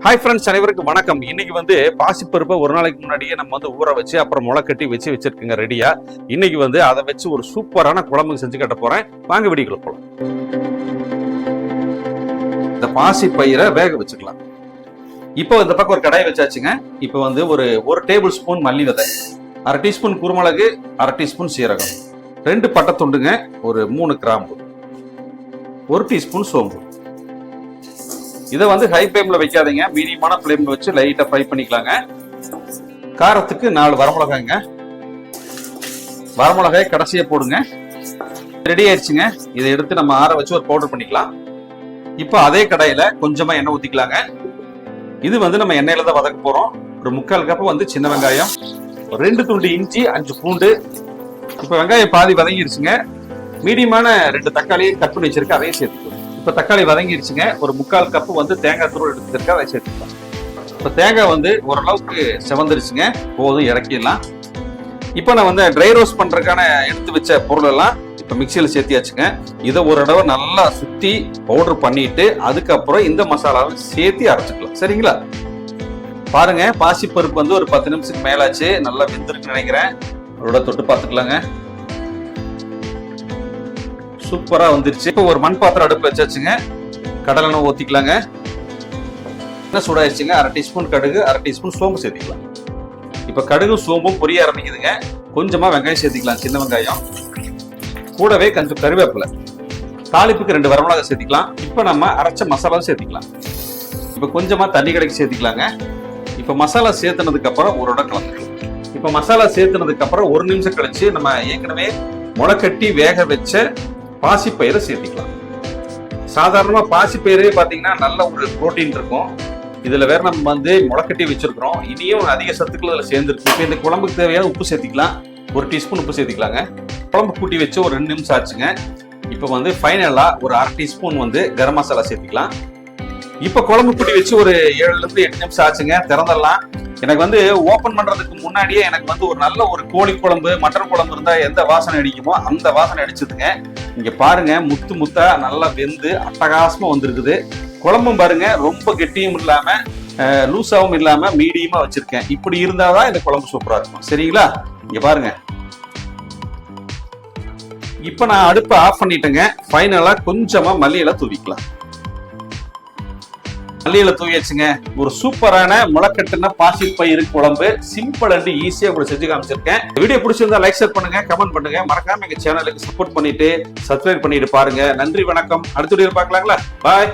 Hi friends, அனைவருக்கும் வணக்கம். இன்னைக்கு பாசிப்பருப்பை ஒரு நாளைக்கு முன்னாடியே நம்ம ஊற வச்சு அப்புறம் முளை கட்டி வச்சிருக்கீங்க ரெடியா. இன்னைக்கு அதை வச்சு ஒரு சூப்பரான குழம்பு செஞ்சு கட்ட போறேன். வாங்க வீடியோக்குள்ள போலாம். இந்த பாசி பயிரை வேக வச்சுக்கலாம். இப்போ இந்த பக்கம் ஒரு கடாய் வச்சாச்சுங்க. இப்போ ஒரு டேபிள் ஸ்பூன் மல்லி விதை, அரை டீஸ்பூன் குருமிளகு, அரை டீஸ்பூன் சீரகம், 2 பட்டை துண்டுங்க, ஒரு 3 கிராம்பு, 1 டீஸ்பூன் சோம்பு. இதை ஹை ஃப்ளேம்ல வைக்காதீங்க, மீடியமான ஃப்ளேம்ல வச்சு லைட்டா ஃப்ரை பண்ணிக்கலாங்க. காரத்துக்கு 4 வரமிளகாய்ங்க. வரமிளகாய் கடைசியா போடுங்க. ரெடி ஆயிடுச்சுங்க. இதை எடுத்து நம்ம ஆற வச்சு ஒரு பவுடர் பண்ணிக்கலாம். இப்போ அதே கடாயில கொஞ்சமா எண்ணெய் ஊத்திக்கலாங்க. இது நம்ம எண்ணெயில தான் வதக்க போறோம். ஒரு 3/4 கப் சின்ன வெங்காயம், 2 துண்டு இஞ்சி, 5 பூண்டு. இப்போ வெங்காயம் பாதி வதங்கிருச்சுங்க. மீடியமான 2 தக்காளியை கட் பண்ணி வச்சிருக்க, அதையும் சேர்த்துக்கலாம். இப்போ தக்காளி வதங்கிருச்சுங்க. ஒரு 3/4 கப் தேங்காய் துருவல் எடுத்துருக்க, அதை சேர்த்துக்கலாம். இப்போ தேங்காய் ஓரளவுக்கு செவந்துருச்சுங்க. போதும், இறக்கிடலாம். இப்போ நான் ட்ரை ரோஸ்ட் பண்றதுக்கான எடுத்து வச்ச பொருள் எல்லாம் இப்போ மிக்சியில் சேர்த்தியாச்சுங்க. இதை ஒரு தடவை நல்லா சுத்தி பவுடர் பண்ணிட்டு அதுக்கப்புறம் இந்த மசாலாவை சேர்த்து அரைச்சிக்கலாம். சரிங்களா? பாருங்க, பாசிப்பருப்பு ஒரு 10 நிமிஷத்துக்கு மேலாச்சு. நல்லா வெந்திருக்குன்னு நினைக்கிறேன். அதோட தொட்டு பார்த்துக்கலாங்க. சூப்பரா வந்துருச்சு. இப்போ ஒரு மண் பாத்திரம் அடுப்பு வச்சாச்சுங்க. கடலை எண்ணெய் ஊத்திக்கலாங்க. என்ன சூடாயிருச்சுங்க. அரை டீஸ்பூன் கடுகு, அரை டீஸ்பூன் சோம்பு சேர்த்திக்கலாம். இப்போ கடுகும் சோம்பும் பொரிய ஆரம்பிக்குதுங்க. கொஞ்சமா வெங்காயம் சேர்த்திக்கலாம், சின்ன வெங்காயம். கூடவே கொஞ்சம் கருவேப்பிலை. தாளிப்புக்கு 2 வரமிளகாய் சேர்த்திக்கலாம். இப்போ நம்ம அரைச்ச மசாலாவும் சேர்த்திக்கலாம். இப்போ கொஞ்சமா தண்ணி கடைக்கு சேர்த்திக்கலாங்க. இப்போ மசாலா சேர்த்துனதுக்கு அப்புறம் ஒரு இடம் கலந்துக்கலாம். இப்போ மசாலா சேர்த்துனதுக்கு அப்புறம் 1 நிமிஷம் கழிச்சு நம்ம ஏற்கனவே முளைக்கட்டி வேக வச்ச பாசிப்பயிரை சேர்த்திக்கலாம். சாதாரணமா பாசிப்பயிரே பாத்தீங்கன்னா நல்ல ஒரு புரோட்டீன் இருக்கும். இதுல வேற நம்ம முளைக்கட்டி வச்சிருக்கிறோம். இனியும் அதிக சத்துக்கள் இதுல சேர்ந்துருக்கு. இப்போ இந்த குழம்புக்கு தேவையான உப்பு சேர்த்திக்கலாம். 1 டீஸ்பூன் உப்பு சேர்த்திக்கலாங்க. குழம்பு கூட்டி வச்சு ஒரு 2 நிமிஷம் ஆச்சுங்க. இப்போ ஃபைனலா ஒரு அரை டீஸ்பூன் கரம் மசாலா சேர்த்திக்கலாம். இப்போ குழம்பு கூட்டி வச்சு ஒரு 7 இருந்து 8 நிமிஷம் ஆச்சுங்க. திறந்துடலாம். எனக்கு ஓபன் பண்றதுக்கு முன்னாடியே எனக்கு ஒரு நல்ல ஒரு கோழி குழம்பு, மட்டன் குழம்பு இருந்தா எந்த வாசனை அடிக்குமோ அந்த வாசனை அடிச்சதுங்க. இங்க பாருங்க, முத்து முத்தா நல்லா வெந்து அட்டகாசமா வந்திருக்குது. குழம்பும் பாருங்க, ரொம்ப கெட்டியும் இல்லாம லூஸாவும் இல்லாம மீடியமா வச்சிருக்கேன். இப்படி இருந்தாதான் இந்த குழம்பு சூப்பரா இருக்கும். சரிங்களா? இங்க பாருங்க. இப்ப நான் அடுப்பை ஆஃப் பண்ணிட்டேங்க. ஃபைனலா கொஞ்சமா மல்லியில தூவிக்கலாம். மல்லியில தூவியாச்சுங்க. ஒரு சூப்பரான முளைக்கட்டின பாசிப்பயிறு குழம்பு, சிம்பிள் அண்ட் ஈஸியா கூட செஞ்சு காமிச்சிருக்கேன். வீடியோ பிடிச்சிருந்தா லைக், ஷேர் பண்ணுங்க, கமெண்ட் பண்ணுங்க. மறக்காம எங்க சேனலுக்கு சப்போர்ட் பண்ணிட்டு சப்ஸ்கிரைப் பண்ணிட்டு பாருங்க. நன்றி, வணக்கம். அடுத்த வீடியோ பார்க்கலாங்களா? பாய்.